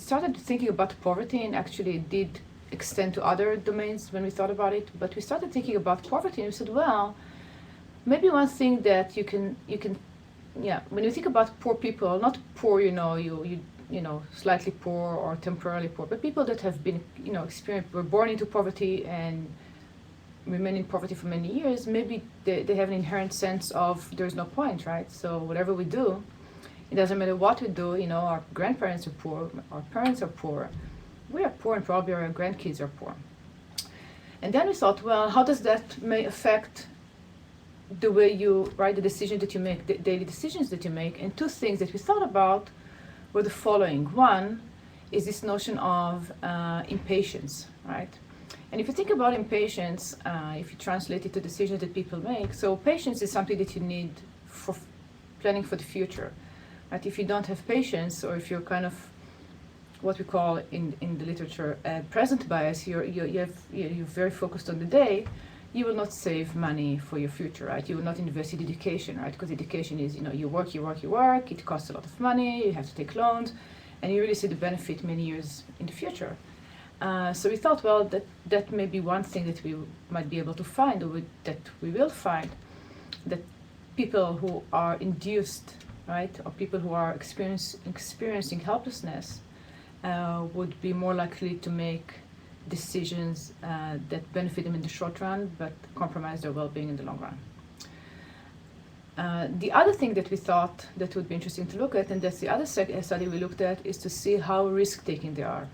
started thinking about poverty, and actually it did extend to other domains when we thought about it, but we started thinking about poverty and we said, well, maybe one thing that you can when you think about poor people, not poor, slightly poor or temporarily poor, but people that have been, were born into poverty and remain in poverty for many years, maybe they have an inherent sense of there's no point, right? So whatever we do, it doesn't matter what we do, our grandparents are poor, our parents are poor, we are poor, and probably our grandkids are poor. And then we thought, well, how does that may affect the way you the decisions that you make, the daily decisions that you make? And two things that we thought about were the following. One is this notion of impatience, right? And if you think about impatience, if you translate it to decisions that people make, so patience is something that you need for planning for the future, right? If you don't have patience, or if you're kind of what we call in the literature present bias, you're very focused on the day, you will not save money for your future, right? You will not invest in education, right? Because education is, you work, it costs a lot of money, you have to take loans, and you really see the benefit many years in the future. So we thought, well, that may be one thing that we might be able to find, or that we will find, that people who are induced, right, or people who are experiencing helplessness would be more likely to make decisions that benefit them in the short run, but compromise their well-being in the long run. The other thing that we thought that would be interesting to look at, and that's the other study we looked at, is to see how risk-taking they are.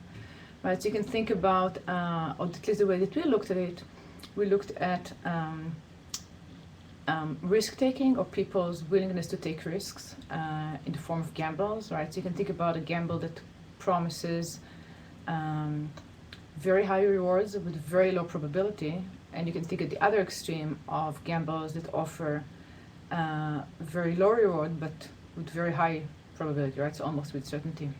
Right, so you can think about, or at least the way that we looked at it, we looked at risk-taking, or people's willingness to take risks in the form of gambles, right? So you can think about a gamble that promises very high rewards with very low probability, and you can think at the other extreme of gambles that offer very low reward but with very high probability, right? So almost with certainty.